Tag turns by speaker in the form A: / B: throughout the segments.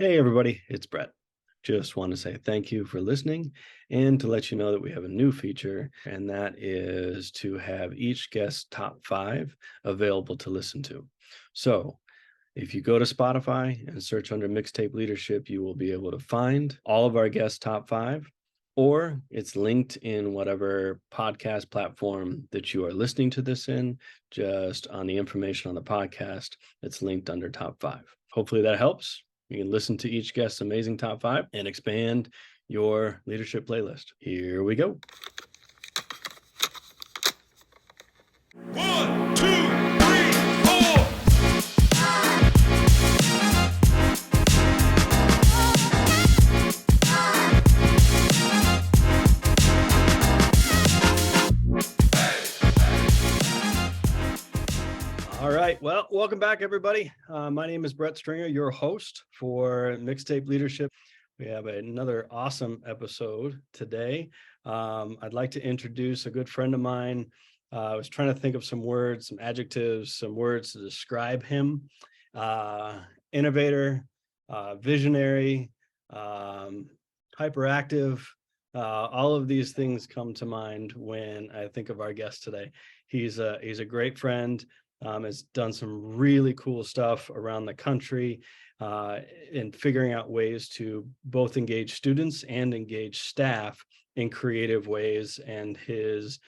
A: Hey, everybody, it's Brett. Just want to say thank you for listening and to let you know that we have a new feature, and that is to have each guest top 5 available to listen to. So if you go to Spotify and search under Mixtape Leadership, you will be able to find all of our guests' top 5, or it's linked in whatever podcast platform that you are listening to this in. Just on the information on the podcast, it's linked under top 5. Hopefully that helps. You can listen to each guest's amazing top 5 and expand your leadership playlist. Here we go.
B: 1, 2, 3, 4.
A: All right. Well, welcome back, everybody. My name is Brett Stringer, your host for Mixtape Leadership. We have another awesome episode today. I'd like to introduce a good friend of mine. I was trying to think of some words, some adjectives, some words to describe him. Innovator, visionary, hyperactive. All of these things come to mind when I think of our guest today. He's a great friend. Has done some really cool stuff around the country in figuring out ways to both engage students and engage staff in creative ways. And his,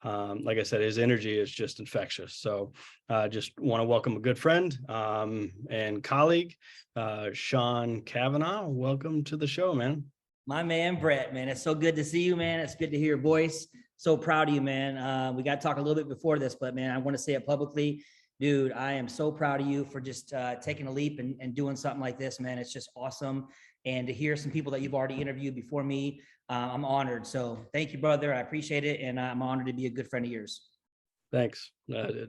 A: like I said, his energy is just infectious. So just want to welcome a good friend and colleague, Sean Kavanaugh. Welcome to the show, man.
C: My man, Brett, man. It's so good to see you, man. It's good to hear your voice. So proud of you, man. We got to talk a little bit before this, but man, I want to say it publicly. Dude, I am so proud of you for just taking a leap and doing something like this, man. It's just awesome. And to hear some people that you've already interviewed before me, I'm honored. So thank you, brother. I appreciate it. And I'm honored to be a good friend of yours.
A: Thanks.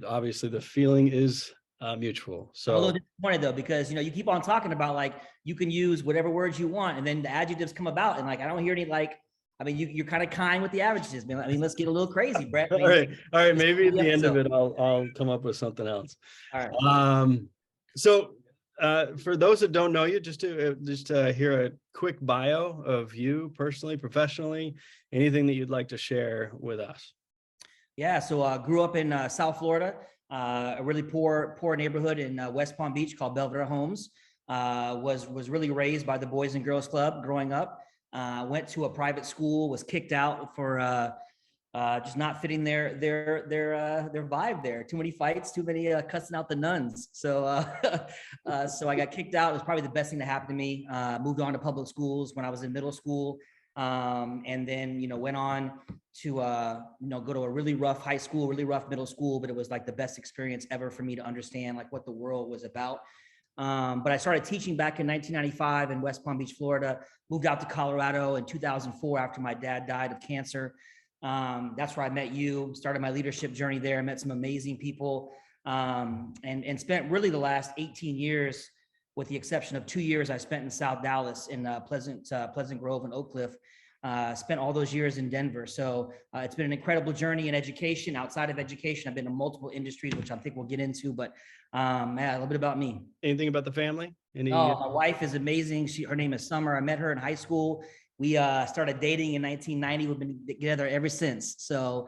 A: Obviously, the feeling is mutual. So
C: I'm a little disappointed though, because you keep on talking about like you can use whatever words you want, and then the adjectives come about, and like I don't hear any like. I mean, you're kind of kind with the adjectives, man. I mean, let's get a little crazy, Brett.
A: All right. Maybe at the end of it, I'll come up with something else.
C: All right.
A: So for those that don't know you, just to hear a quick bio of you personally, professionally, anything that you'd like to share with us.
C: Yeah. So I grew up in South Florida, a really poor neighborhood in West Palm Beach called Belvedere Homes. Was really raised by the Boys and Girls Club growing up. Went to a private school, was kicked out for just not fitting their vibe there. Too many fights, too many cussing out the nuns. So so I got kicked out. It was probably the best thing that happened to me. Moved on to public schools when I was in middle school, and then went on to go to a really rough high school, really rough middle school, but it was like the best experience ever for me to understand like what the world was about. But I started teaching back in 1995 in West Palm Beach, Florida, moved out to Colorado in 2004 after my dad died of cancer. That's where I met you, started my leadership journey there, met some amazing people, and spent really the last 18 years, with the exception of 2 years I spent in South Dallas in Pleasant Grove and Oak Cliff. Spent all those years in Denver. So it's been an incredible journey in education. Outside of education, I've been in multiple industries, which I think we'll get into, but a little bit about me.
A: Anything about the family?
C: My wife is amazing. Her name is Summer. I met her in high school. We started dating in 1990. We've been together ever since. So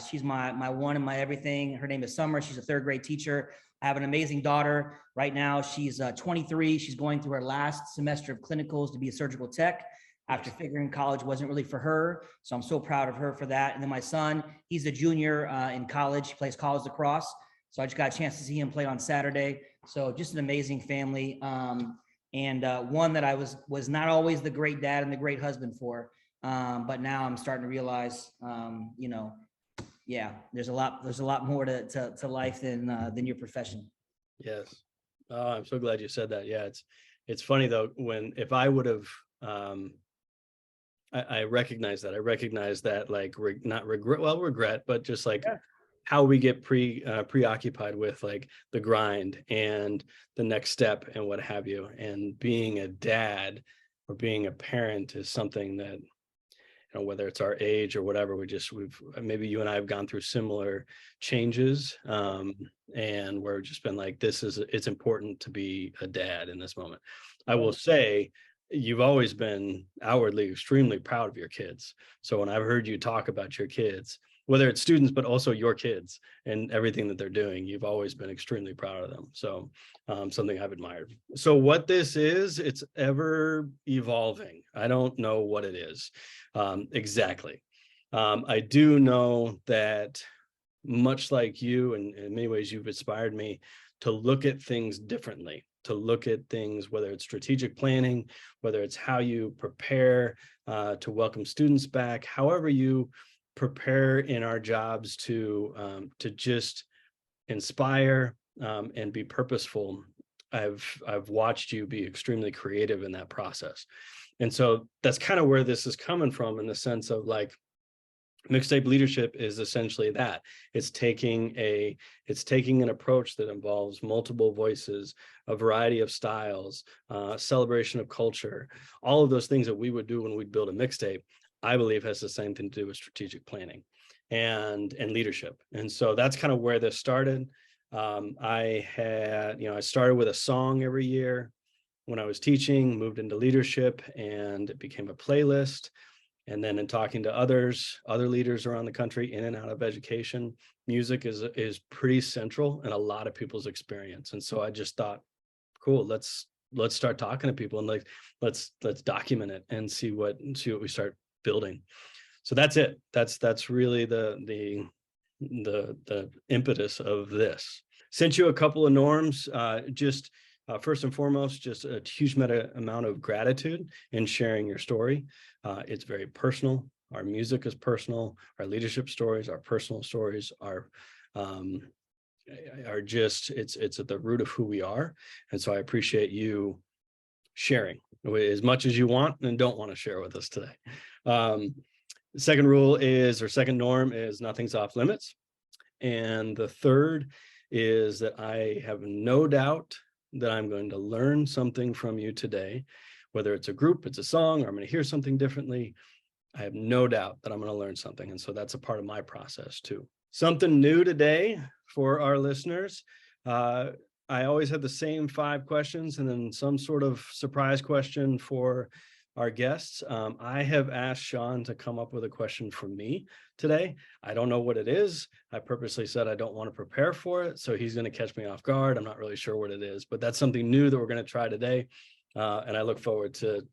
C: she's my one and my everything. Her name is Summer. She's a third grade teacher. I have an amazing daughter. Right now, she's 23. She's going through her last semester of clinicals to be a surgical tech, after figuring college wasn't really for her. So I'm so proud of her for that. And then my son, he's a junior in college. He plays college lacrosse. So I just got a chance to see him play on Saturday. So just an amazing family. And one that I was not always the great dad and the great husband for. But now I'm starting to realize, there's a lot more to life than your profession.
A: Yes. Oh, I'm so glad you said that. Yeah. It's funny though, if I would have, I recognize that. I recognize that, like, not regret, but just like how we get preoccupied with like the grind and the next step and what have you. And being a dad or being a parent is something that whether it's our age or whatever, we've maybe you and I have gone through similar changes, and we're just been like, it's important to be a dad in this moment. I will say, you've always been outwardly extremely proud of your kids. So when I've heard you talk about your kids, whether it's students, but also your kids and everything that they're doing, you've always been extremely proud of them. So something I've admired. So what this is, it's ever evolving. I don't know what it is exactly. I do know that much like you, and in many ways, you've inspired me to look at things differently, to look at things, whether it's strategic planning, whether it's how you prepare to welcome students back, however you prepare in our jobs to just inspire and be purposeful. I've watched you be extremely creative in that process. And so that's kind of where this is coming from, in the sense of like, mixtape leadership is essentially that. It's taking an approach that involves multiple voices, a variety of styles, celebration of culture, all of those things that we would do when we build a mixtape, I believe has the same thing to do with strategic planning and leadership. And so that's kind of where this started. I started with a song every year when I was teaching, moved into leadership, and it became a playlist. And then in talking to other leaders around the country in and out of education, music is pretty central in a lot of people's experience. And so I just thought, cool, let's start talking to people, and like, let's document it and see what we start building. So that's it. That's really the impetus of this. Sent you a couple of norms, first and foremost, just a huge amount of gratitude in sharing your story. It's very personal. Our music is personal. Our leadership stories, our personal stories are just, it's at the root of who we are. And so I appreciate you sharing as much as you want and don't want to share with us today. The second norm is nothing's off limits. And the third is that I have no doubt that I'm going to learn something from you today, whether it's a group, it's a song, or I'm going to hear something differently. I have no doubt that I'm going to learn something. And so that's a part of my process too. Something new today for our listeners. I always have the same 5 questions and then some sort of surprise question for our guests. I have asked Sean to come up with a question for me today. I don't know what it is. I purposely said I don't want to prepare for it, so he's going to catch me off guard. I'm not really sure what it is, but that's something new that we're going to try today. And I look forward to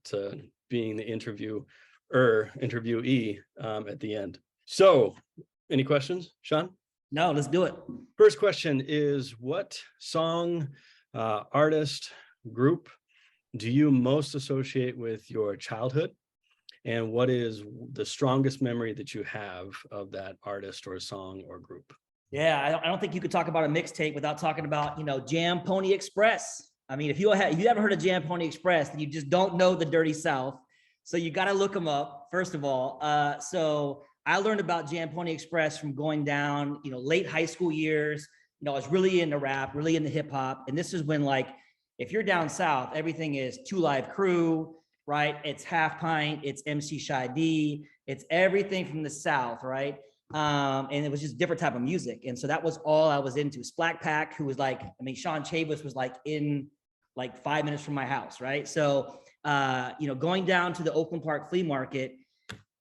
A: being the interviewee at the end. So, any questions, Sean?
C: No, let's do it.
A: First question is, what song, artist, group do you most associate with your childhood? And what is the strongest memory that you have of that artist or song or group?
C: Yeah, I don't think you could talk about a mixtape without talking about, Jam Pony Express. I mean, if you ever heard of Jam Pony Express, then you just don't know the Dirty South. So you got to look them up, first of all. So I learned about Jam Pony Express from going down, late high school years. I was really into rap, really into hip hop. And this is when, like, if you're down south, everything is 2 Live Crew, right? It's Half Pint, it's MC Shy D, it's everything from the south, right? And it was just different type of music. And so that was all I was into. Splack Pack, who was like, Sean Chavis was like in like 5 minutes from my house, right? So, going down to the Oakland Park Flea Market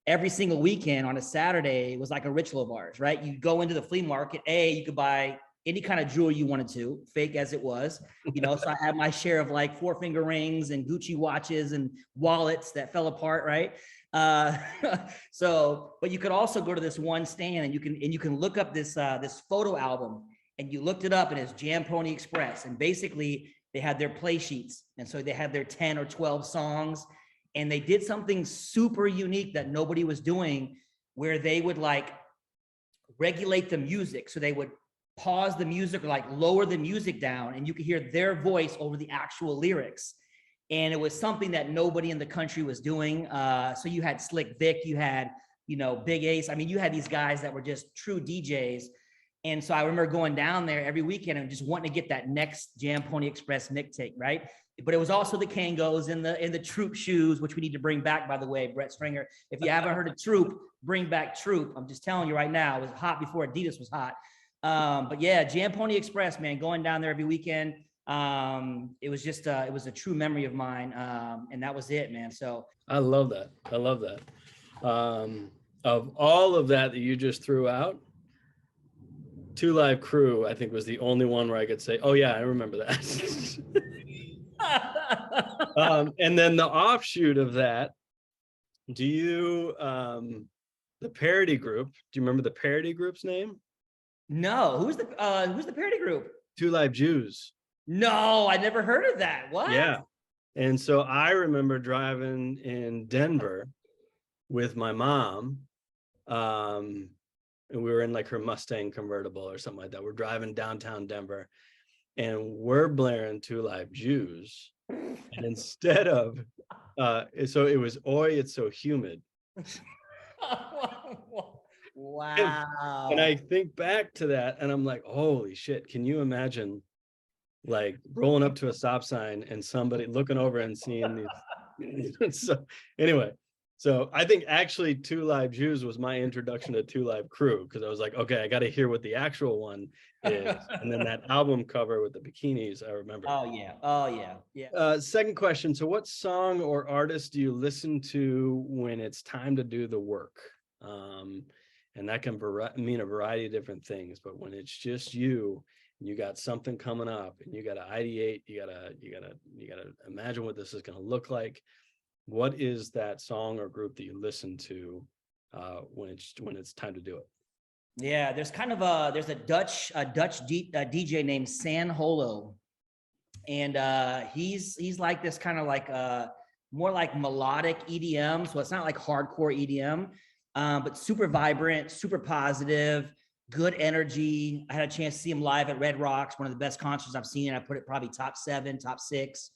C: every single weekend on a Saturday was like a ritual of ours, right? You go into the flea market, you could buy any kind of jewelry you wanted to, fake as it was, so I had my share of like 4-finger rings and Gucci watches and wallets that fell apart, right? But you could also go to this one stand and you can look up this photo album, and you looked it up, and it's Jam Pony Express. And basically they had their play sheets. And so they had their 10 or 12 songs, and they did something super unique that nobody was doing, where they would like regulate the music. So they would pause the music or like lower the music down, and you could hear their voice over the actual lyrics. And it was something that nobody in the country was doing. So you had Slick Vic, you had, Big Ace. I mean, you had these guys that were just true DJs. And so I remember going down there every weekend and just wanting to get that next Jam Pony Express mixtape, right? but it was also the Kangos and the Troop shoes, which we need to bring back, by the way, Brett Stringer. If you haven't heard of Troop, bring back Troop. I'm just telling you right now, it was hot before Adidas was hot. But yeah, Jam Pony Express, man, going down there every weekend. It was just it was a true memory of mine. And that was it, man. So
A: I love that. I love that. Of all of that you just threw out, Two Live Crew, I think, was the only one where I could say, oh yeah, I remember that. And then the offshoot of that, do you the parody group, do you remember the parody group's name?
C: No, who's the parody group?
A: Two Live Jews.
C: No, I never heard of that. What?
A: Yeah. And so I remember driving in Denver with my mom. And we were in like her Mustang convertible or something like that. We're driving downtown Denver and we're blaring Two Live Jews. And instead of, so it was, Oi, it's so humid.
C: Wow.
A: And I think back to that and I'm like, holy shit, can you imagine like rolling up to a stop sign and somebody looking over and seeing these? So anyway, so I think actually Two Live Jews was my introduction to Two Live Crew, because I was like, okay, I got to hear what the actual one is. And then that album cover with the bikinis, I remember.
C: Oh yeah.
A: Second question. So what song or artist do you listen to when it's time to do the work? And that can mean a variety of different things, but when it's just you, you got something coming up and you got to ideate, you gotta imagine what this is going to look like. What is that song or group that you listen to when it's time to do it?
C: Yeah, there's kind of there's a Dutch DJ named San Holo, and he's like this kind of like more like melodic EDM, so it's not like hardcore EDM, but super vibrant, super positive, good energy. I had a chance to see him live at Red Rocks, one of the best concerts I've seen. I put it probably top 7, top 6.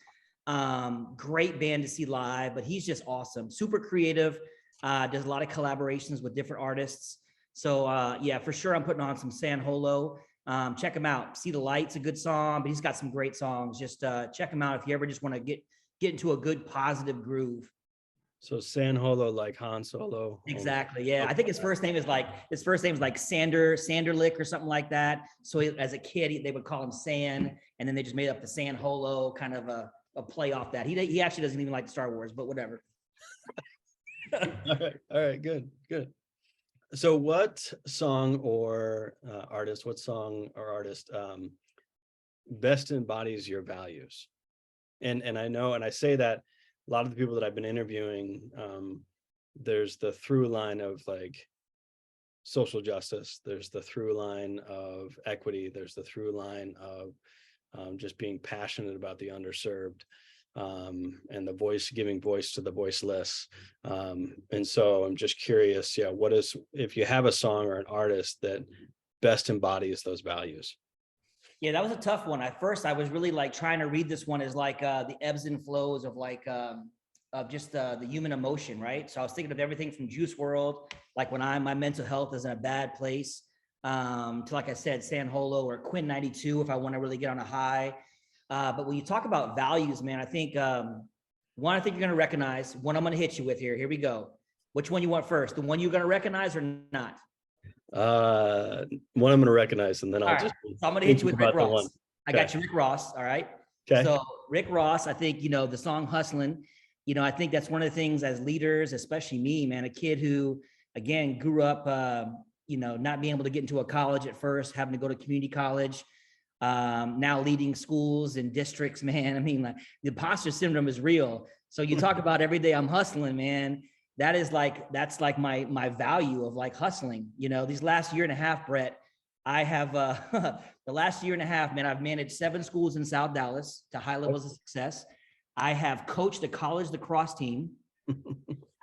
C: Great band to see live, but he's just awesome. Super creative. Does a lot of collaborations with different artists. So yeah, for sure, I'm putting on some San Holo. Check him out. See the Light's a good song, but he's got some great songs. Just check him out if you ever just want to get into a good positive groove.
A: So San Holo, like Han Solo.
C: Exactly. Yeah. I think his first name is like Sanderlick or something like that. So as a kid, they would call him San, and then they just made up the San Holo, kind of a play off that. He actually doesn't even like Star Wars, but whatever.
A: All right, good. So what song or artist best embodies your values? And I know, and I say that a lot of the people that I've been interviewing, there's the through line of like social justice, there's the through line of equity, there's the through line of just being passionate about the underserved, and giving voice to the voiceless. And so I'm just curious, if you have a song or an artist that best embodies those values?
C: Yeah, that was a tough one. At first, I was really like trying to read this one as like the ebbs and flows of like of just the human emotion, right? So I was thinking of everything from Juice WRLD, like when my mental health is in a bad place, to, like I said, San Holo or Quinn 92 if I want to really get on a high. But when you talk about values, man, I think one I think you're gonna recognize. One I'm gonna hit you with here. Here we go. Which one you want first? The one you're gonna recognize or not?
A: One I'm gonna recognize, and then I'll
C: so I'm gonna hit you with Rick Ross.
A: Okay.
C: I got you, Rick Ross. All right.
A: Okay.
C: So Rick Ross, I think, the song Hustlin', I think that's one of the things as leaders, especially me, man, a kid who, again, grew up, not being able to get into a college at first, having to go to community college, now leading schools and districts, man. I mean, like the imposter syndrome is real. So you talk about every day I'm hustling, man. That's like my value of like hustling. These last year and a half, Brett, I have the last year and a half, man, I've managed 7 schools in South Dallas to high levels of success. I have coached a college lacrosse team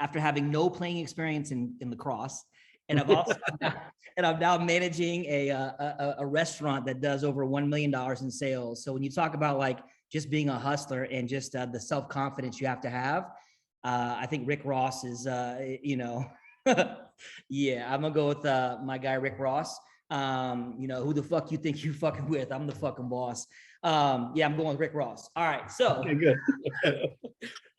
C: after having no playing experience in lacrosse. And I'm now managing a restaurant that does over $1 million in sales. So when you talk about like just being a hustler and just the self-confidence you have to have, I think Rick Ross is, yeah, I'm gonna go with my guy, Rick Ross. Who the fuck you think you fucking with? I'm the fucking boss. Yeah, I'm going with Rick Ross. All right, so
A: Okay, good.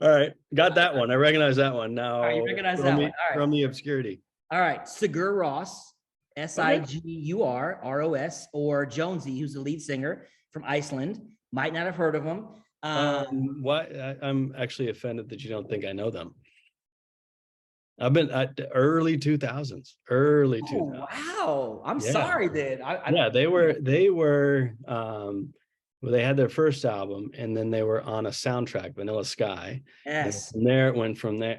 A: All right, got that one. I recognize that one.
C: all right, you
A: Now,
C: recognize that one. All right,
A: from the obscurity.
C: all right. Sigur Rós,
A: Okay.
C: Sigur Ros, or Jonesy, who's the lead singer from Iceland. Might not have heard of him.
A: I'm actually offended that you don't think I know them. I've been at the early 2000s, early
C: Oh
A: 2000s.
C: wow! I'm
A: Yeah.
C: sorry, then.
A: Yeah, they were well, they had their first album, and then they were on a soundtrack, Vanilla Sky. And
C: Yes.
A: from there, it went from there,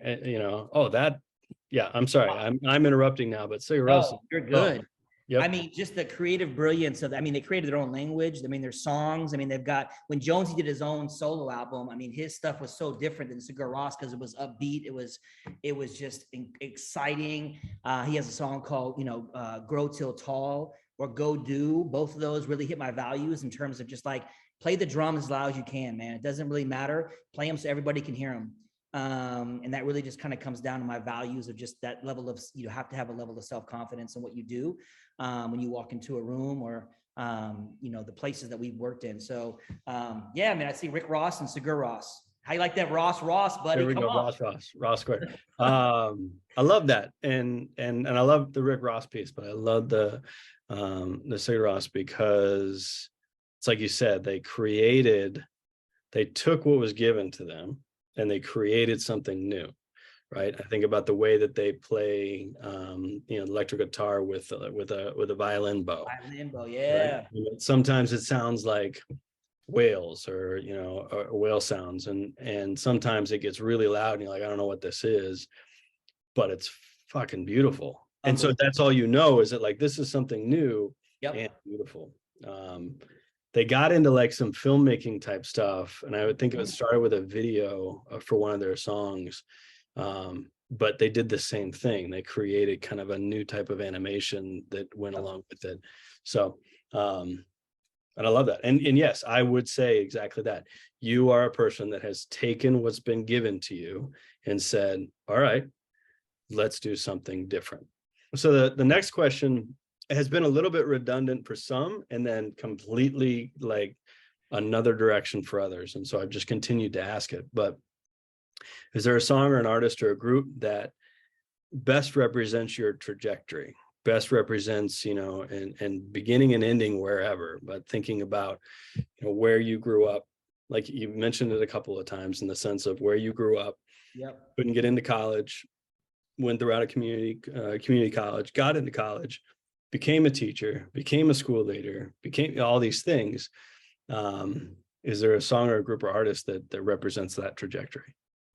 A: yeah, I'm sorry. I'm interrupting now, but Sigur Rós.
C: No, you're
A: Oh,
C: good.
A: yep.
C: I mean, just the creative brilliance of, I mean, they created their own language. I mean, their songs. I mean, they've got, when Jonesy did his own solo album, I mean, his stuff was so different than Sigur Rós because it was upbeat. It was just exciting. He has a song called, Grow Till Tall or Go Do. Both of those really hit my values in terms of just like, play the drums as loud as you can, man. It doesn't really matter. Play them so everybody can hear them. And that really just kind of comes down to my values of just that level of, you have to have a level of self-confidence in what you do when you walk into a room or, the places that we've worked in. So yeah, man, I see Rick Ross and Sigur Rós. How you like that Ross, buddy?
A: There we
C: Come
A: go,
C: on.
A: Ross Square. I love that, and I love the Rick Ross piece, but I love the Sigur Rós because it's like you said, they took what was given to them and they created something new, right? I think about the way that they play, electric guitar with a violin bow.
C: Violin bow, yeah.
A: Right? Sometimes it sounds like whales or whale sounds, and sometimes it gets really loud and you're like, I don't know what this is, but it's fucking beautiful. And so that's all you know, is that like, this is something new and beautiful. They got into like some filmmaking type stuff, and I would think it would start with a video for one of their songs, but they did the same thing. They created kind of a new type of animation that went along with it. So and I love that. And yes, I would say exactly that. You are a person that has taken what's been given to you and said, all right, let's do something different. So the next question has been a little bit redundant for some, and then completely like another direction for others. And so I've just continued to ask it. But is there a song or an artist or a group that best represents your trajectory, best represents, and beginning and ending wherever, but thinking about, where you grew up? Like you mentioned it a couple of times, in the sense of where you grew up, couldn't get into college, went throughout a community college, got into college, became a teacher, became a school leader, became all these things. Is there a song or a group or artist that represents that trajectory?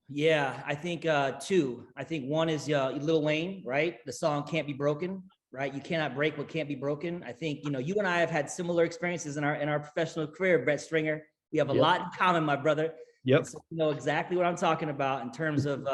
C: Yeah, I think two. I think one is Lil Wayne, right? The song "Can't Be Broken," right? You cannot break what can't be broken. I think you and I have had similar experiences in our professional career, Brett Stringer. We have a lot in common, my brother.
A: Yep.
C: So you know exactly what I'm talking about in terms of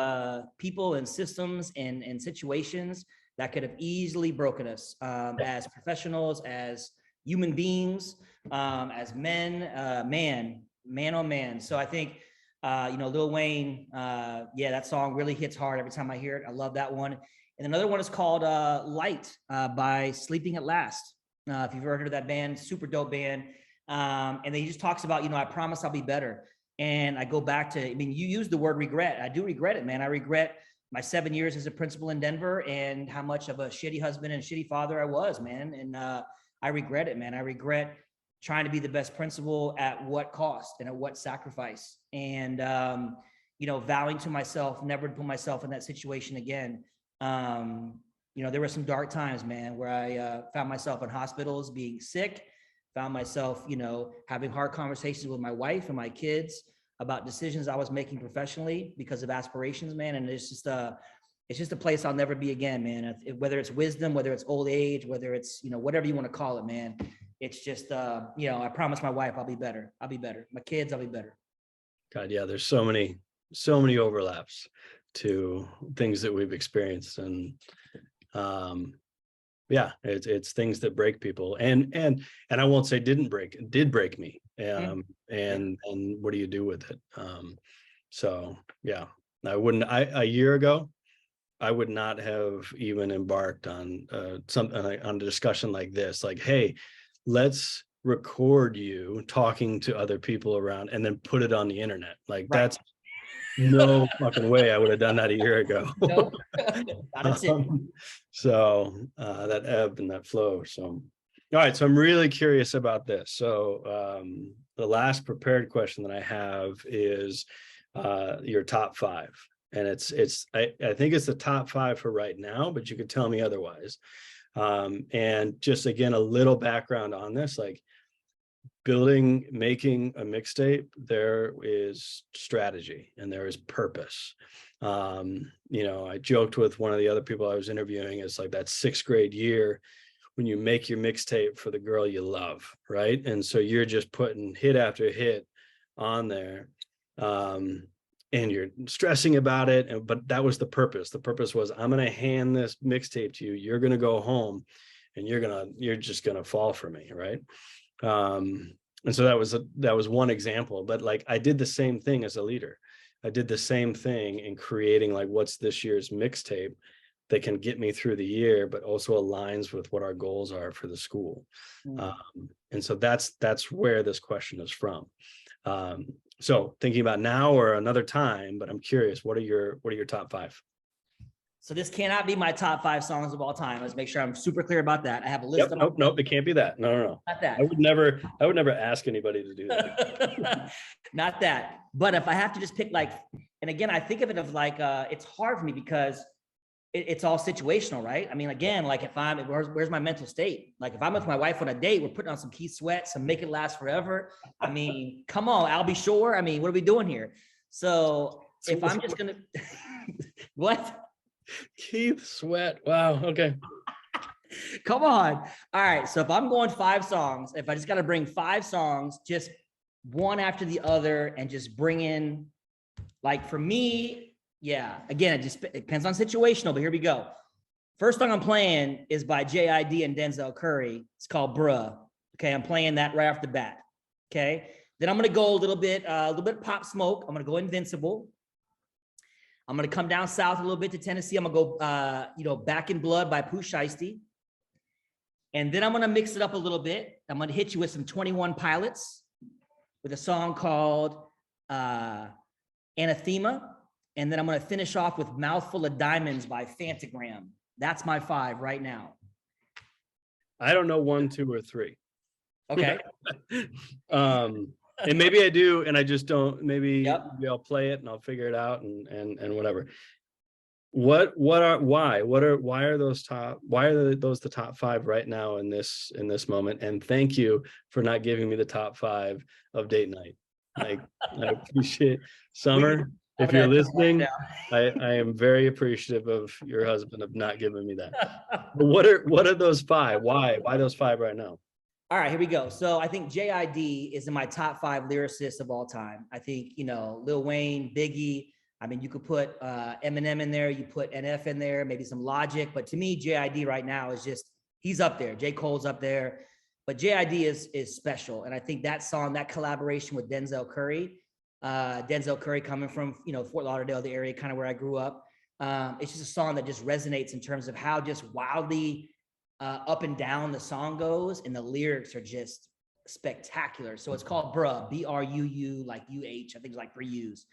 C: people and systems and situations that could have easily broken us as professionals, as human beings, as men, man on man. So I think, Lil Wayne, that song really hits hard every time I hear it. I love that one. And another one is called Light by Sleeping at Last. If you've ever heard of that band, super dope band. And then he just talks about, I promise I'll be better. And I go back to, you used the word regret. I do regret it, man. I regret my 7 years as a principal in Denver and how much of a shitty husband and shitty father I was, man. And I regret it, man. I regret trying to be the best principal at what cost and at what sacrifice. And, vowing to myself, never to put myself in that situation again. There were some dark times, man, where I found myself in hospitals being sick, found myself, having hard conversations with my wife and my kids about decisions I was making professionally because of aspirations, man. And it's just a place I'll never be again, man. Whether it's wisdom, whether it's old age, whether it's, whatever you want to call it, man. It's just, I promised my wife I'll be better. I'll be better. My kids, I'll be better.
A: God, yeah, there's so many overlaps to things that we've experienced. And it's things that break people, and I won't say did break me. And what do you do with it? So yeah, a year ago, I would not have even embarked on on a discussion like this. Like, hey, let's record you talking to other people around and then put it on the internet. Like
C: Right.
A: that's no fucking way I would have done that a year ago.
C: Nope. Not a chance.
A: So that ebb and that flow. So, all right. So I'm really curious about this. So the last prepared question that I have is your top five. And I think it's the top five for right now, but you could tell me otherwise. And just again, a little background on this, like making a mixtape, there is strategy and there is purpose. I joked with one of the other people I was interviewing, it's like that 6th grade year when you make your mixtape for the girl you love, right? And so you're just putting hit after hit on there. And you're stressing about it. But that was the purpose. The purpose was, I'm going to hand this mixtape to you. You're going to go home and you're just going to fall for me. Right. And so that was one example, but like, I did the same thing as a leader. I did the same thing in creating like, what's this year's mixtape that can get me through the year, but also aligns with what our goals are for the school. And so that's where this question is from. So thinking about now or another time, but I'm curious, what are your top five?
C: So this cannot be my top 5 songs of all time. Let's make sure I'm super clear about that. I have a list.
A: Nope, it can't be that. No.
C: Not that.
A: I would never ask anybody to do that.
C: Not that. But if I have to just pick like, and again, I think of it as like, it's hard for me because it's all situational, right? I mean, again, like if where's my mental state? Like if I'm with my wife on a date, we're putting on some Keith Sweat, some Make It Last Forever. I mean, come on, I'll Be Sure. I mean, what are we doing here? So if I'm just gonna, what?
A: Keith Sweat. Wow. Okay.
C: Come on. All right. So if I'm going 5 songs, if I just got to bring 5 songs, just one after the other, and just bring in, like for me, yeah. Again, it depends on situational, but here we go. First song I'm playing is by JID and Denzel Curry. It's called Bruuuh. Okay. I'm playing that right off the bat. Okay. Then I'm going to go a little bit Pop Smoke. I'm going to go Invincible. I'm going to come down south a little bit to Tennessee. I'm going to go, Back in Blood by Pooh, Shiesty. And then I'm going to mix it up a little bit. I'm going to hit you with some 21 Pilots with a song called Anathema. And then I'm going to finish off with Mouthful of Diamonds by Phantagram. That's my 5 right now.
A: I don't know 1, 2, or 3.
C: Okay.
A: And maybe I do, and I just don't. Maybe I'll play it and I'll figure it out and whatever. Why are those the top 5 right now in this moment? And thank you for not giving me the top 5 of date night. Like I appreciate Summer. If you're listening, I am very appreciative of your husband of not giving me that. But what are those 5? Why those 5 right now?
C: All right, here we go. So I think JID is in my top 5 lyricists of all time. I think, Lil Wayne, Biggie. I mean, you could put Eminem in there, you put NF in there, maybe some Logic. But to me, JID right now is just, he's up there. J. Cole's up there. But JID is special. And I think that song, that collaboration with Denzel Curry coming from, Fort Lauderdale, the area kind of where I grew up. It's just a song that just resonates in terms of how just wildly up and down the song goes, and the lyrics are just spectacular. So it's called Bruuuh, B-R-U-U, like U-H, I think it's like 3 U's.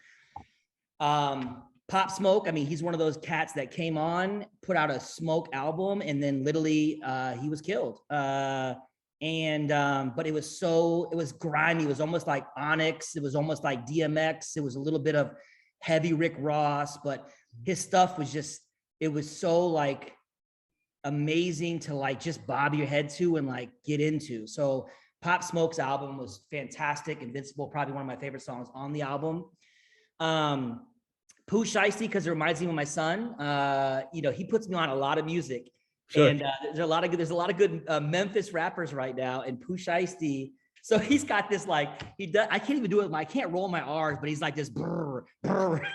C: Pop Smoke, I mean, he's one of those cats that came on, put out a Smoke album, and then literally he was killed. But it was grimy. It was almost like Onyx. It was almost like DMX. It was a little bit of heavy Rick Ross, but his stuff was just, it was so like amazing to like just bob your head to and like get into. So Pop Smoke's album was fantastic. Invincible, probably one of my favorite songs on the album. Pooh, Shiesty, because it reminds me of my son. He puts me on a lot of music. Sure. And there's a lot of good Memphis rappers right now, and Pooh Shiesty. So he's got this like, I can't even do it. I can't roll my R's, but he's like this brr, brr.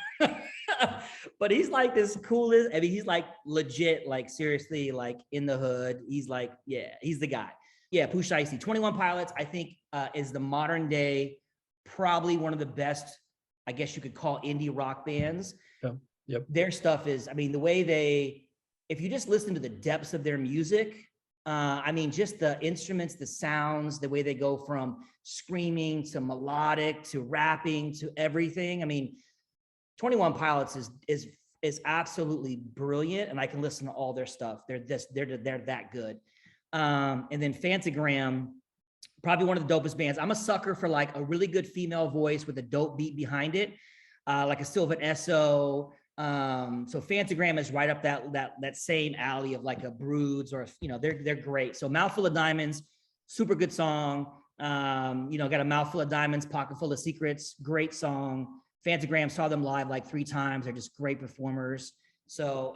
C: But he's like this coolest. I mean, he's like legit, like seriously, like in the hood. He's like, yeah, he's the guy. Yeah, Pooh Shiesty. 21 Pilots, I think, is the modern day, probably one of the best, I guess you could call indie rock bands.
A: Yeah. Yep.
C: Their stuff is, I mean, the way if you just listen to the depths of their music, I mean, just the instruments, the sounds, the way they go from screaming to melodic to rapping to everything. I mean, 21 Pilots is absolutely brilliant, and I can listen to all their stuff. They're that good. And then Phantagram, probably one of the dopest bands. I'm a sucker for like a really good female voice with a dope beat behind it, like a Sylvan Esso. So Phantagram is right up that same alley of like a Bruuuh, or they're great. So Mouthful of Diamonds, super good song. Got a mouthful of diamonds, pocket full of secrets, great song. Phantagram, saw them live like 3 times. They're just great performers. So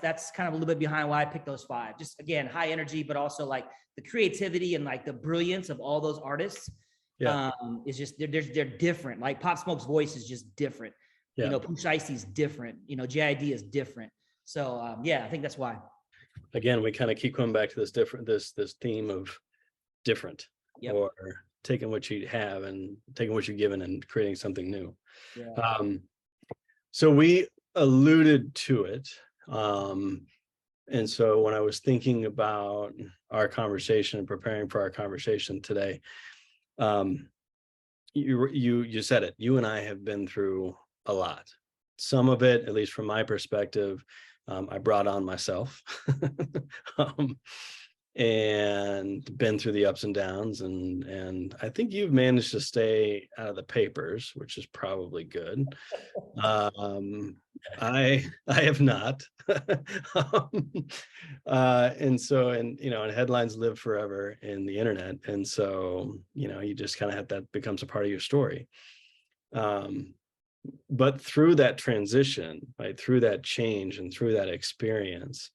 C: that's kind of a little bit behind why I picked those 5. Just again, high energy, but also like the creativity and like the brilliance of all those artists. Is just they're different. Like Pop Smoke's voice is just different.
A: Yeah.
C: Pooh Shiesty is different. JID is different. So I think that's why.
A: Again, we kind of keep coming back to this theme of different,
C: Yep.
A: or taking what you have and taking what you're given and creating something new.
C: Yeah.
A: So we alluded to it. And so when I was thinking about our conversation and preparing for our conversation today, you said it. You and I have been through a lot. Some of it, at least from my perspective, I brought on myself. And been through the ups and downs, and I think you've managed to stay out of the papers, which is probably good. I have not. And headlines live forever in the internet, and so you just kind of have that becomes a part of your story. But through that transition, right, through that change and through that experience,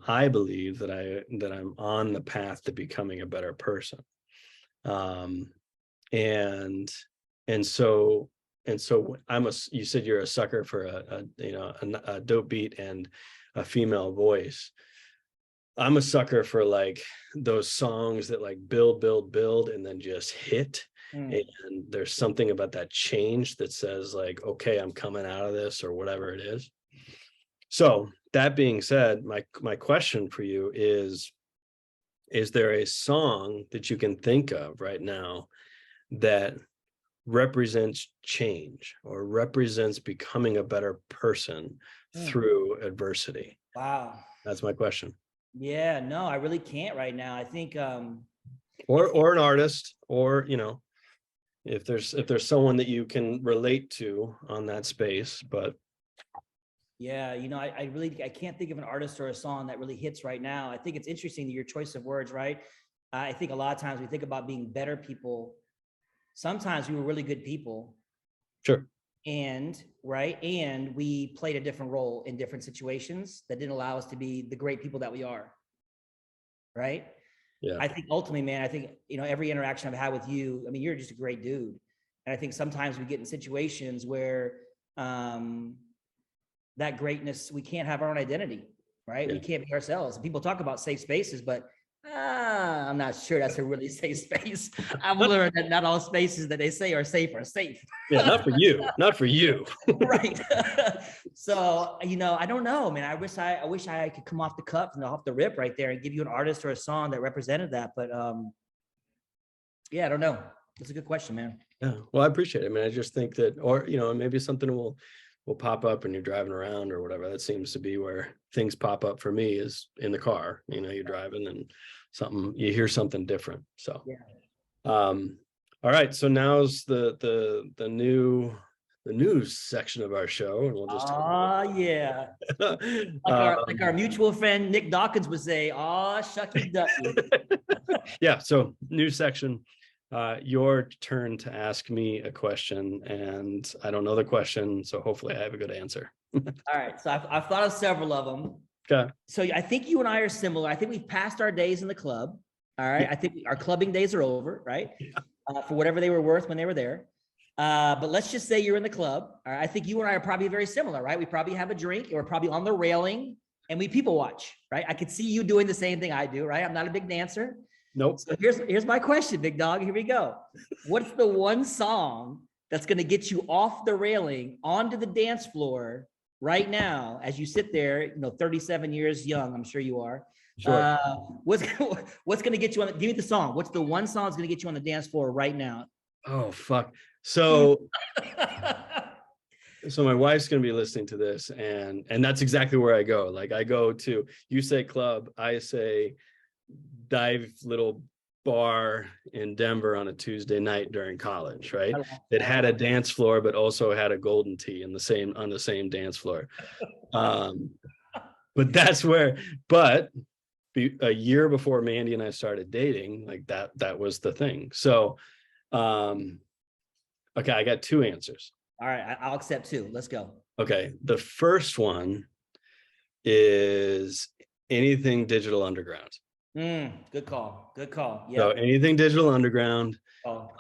A: I believe that I'm on the path to becoming a better person. And so you said you're a sucker for a dope beat and a female voice. I'm a sucker for like those songs that like build and then just hit. And there's something about that change that says like, okay, I'm coming out of this, or whatever it is. So that being said, my question for you is there a song that you can think of right now that represents change or represents becoming a better person through adversity?
C: Wow.
A: That's my question.
C: Yeah, no, I really can't right now. I think
A: or an artist, or if there's someone that you can relate to on that space. But
C: yeah, I can't think of an artist or a song that really hits right now. I think it's interesting that your choice of words, right? I think a lot of times we think about being better people. Sometimes we were really good people.
A: Sure.
C: And we played a different role in different situations that didn't allow us to be the great people that we are. Right.
A: Yeah.
C: I think ultimately, man, every interaction I've had with you, I mean, you're just a great dude. And I think sometimes we get in situations where that greatness, we can't have our own identity, right? Yeah. We can't be ourselves. People talk about safe spaces, but I'm not sure that's a really safe space. I've learned that not all spaces that they say are safe are safe.
A: Yeah, not for you.
C: Right. So, I don't know, man. I wish I could come off the cuff and off the rip right there and give you an artist or a song that represented that. But yeah, I don't know. That's a good question, man.
A: Yeah. Well, I appreciate it. I mean, I just think that, or, maybe something will pop up when you're driving around or whatever. That seems to be where things pop up for me, is in the car. You're driving and you hear something different. So,
C: yeah.
A: All right. So now's the news section of our show, and we'll just talk.
C: Yeah. like our mutual friend Nick Dawkins would say, shucky ducky.
A: Yeah. So news section. Your turn to ask me a question, and I don't know the question, so hopefully I have a good answer.
C: All right, so I've thought of several of them.
A: Okay.
C: So I think you and I are similar. I think we've passed our days in the club. All right, I think our clubbing days are over, right? Yeah. For whatever they were worth when they were there. But let's just say you're in the club. All right, I think you and I are probably very similar, right? We probably have a drink, and we're probably on the railing, and we people watch, right? I could see you doing the same thing I do, right? I'm not a big dancer.
A: Nope.
C: So here's my question, big dog. Here we go. What's the one song that's going to get you off the railing onto the dance floor right now as you sit there, 37 years young, I'm sure you are.
A: Sure.
C: What's what's gonna get you on? Give me the song. What's the one song that's gonna get you on the dance floor right now?
A: Oh, fuck. So my wife's gonna be listening to this, and that's exactly where I go. Like I go to, you say club, I say dive little bar in Denver on a Tuesday night during college, right? It had a dance floor, but also had a golden tee on the same dance floor. But that's where, but a year before Mandy and I started dating, like that was the thing. So, okay, I got two answers.
C: All right, I'll accept two. Let's go.
A: Okay, the first one is anything Digital Underground.
C: Good call. Good call. Yeah.
A: So anything Digital Underground.
C: Oh,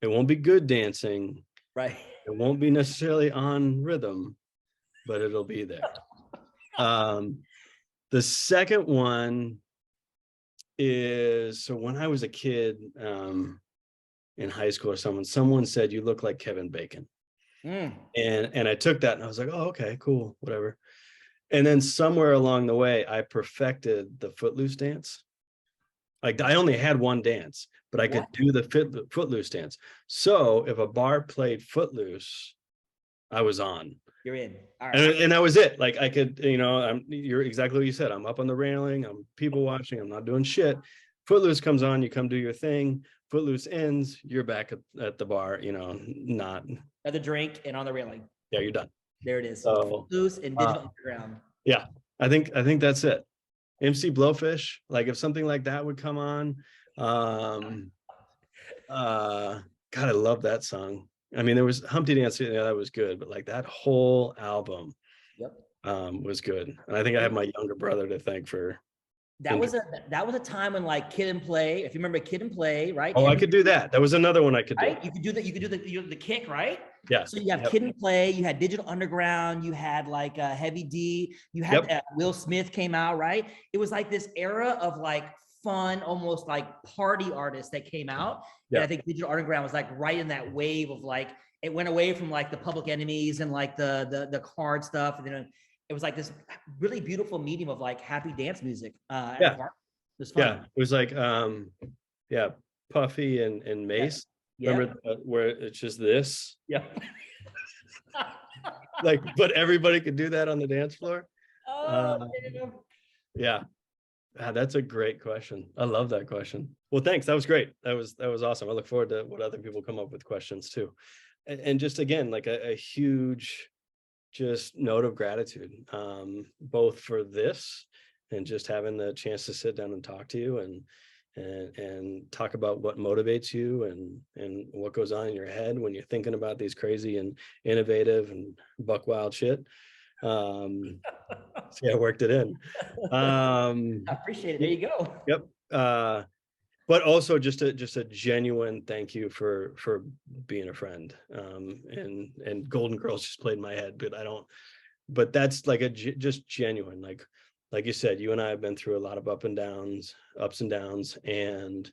A: It won't be good dancing.
C: right.
A: It won't be necessarily on rhythm, but it'll be there. The second one is, so when I was a kid, in high school or someone said, you look like Kevin Bacon. And I took that and I was like, oh, okay, cool, whatever. And then somewhere along the way, I perfected the Footloose dance. Like I only had one dance, but I could do the Footloose dance. So if a bar played Footloose, I was on.
C: You're in. All right.
A: And that was it. Like I could, you're exactly what you said. I'm up on the railing. I'm people watching. I'm not doing shit. Footloose comes on. You come do your thing. Footloose ends. You're back at the bar. Not
C: another drink and on the railing.
A: Yeah, you're done.
C: There it is.
A: So,
C: Footloose and Digital Underground.
A: Yeah, I think that's it. MC Blowfish. Like if something like that would come on. God, I love that song. I mean, there was Humpty Dance, that was good, but like that whole album was good. And I think I have my younger brother to thank for
C: that was a time when like Kid and Play, if you remember Kid and Play, right?
A: Oh, I could do that. That was another one I could do.
C: You could do that. You could do the kick, right?
A: Yeah.
C: So you have Kid and Play, you had Digital Underground, you had like Heavy D, you had Will Smith came out, right? It was like this era of like fun, almost like party artists that came out. Yeah. And I think Digital Underground was like right in that wave of like, it went away from like the Public Enemies and like the card stuff. And then it was like this really beautiful medium of like happy dance music. It was fun.
A: Yeah. It was like, Puffy and Mace. Yeah. Remember where it's just this?
C: Yeah.
A: Like, but everybody could do that on the dance floor. Yeah. That's a great question. I love that question. Well, thanks. That was great. That was awesome. I look forward to what other people come up with questions too. And just again, like a huge just note of gratitude, both for this and just having the chance to sit down and talk to you and talk about what motivates you and what goes on in your head when you're thinking about these crazy and innovative and buck wild shit. See, I worked it in.
C: I appreciate it. There you go.
A: Yep. But also just a genuine thank you for being a friend. And Golden Girls just played in my head, but that's like just genuine. Like you said, you and I have been through a lot of ups and downs, and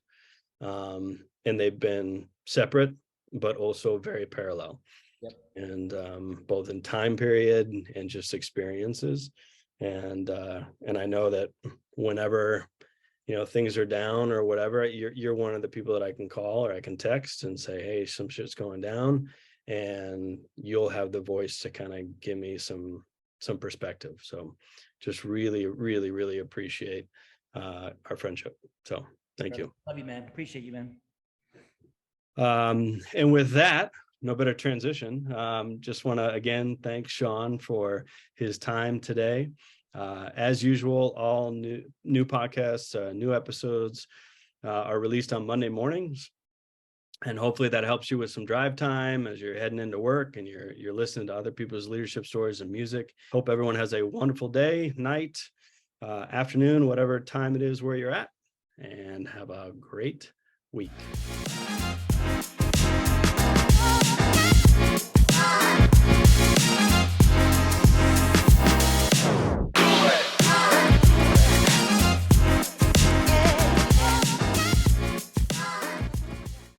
A: they've been separate, but also very parallel.
C: Yep.
A: And both in time period and just experiences. And I know that whenever, things are down or whatever, you're one of the people that I can call or I can text and say, hey, some shit's going down, and you'll have the voice to kind of give me some perspective. So just really, really, really appreciate our friendship. So thank you.
C: Love you, man. Appreciate you, man.
A: And with that, no better transition. Just want to again thank Sean for his time today. As usual, all new podcasts, new episodes are released on Monday mornings, and hopefully that helps you with some drive time as you're heading into work and you're listening to other people's leadership stories and music. Hope everyone has a wonderful day, night, afternoon, whatever time it is where you're at, and have a great week.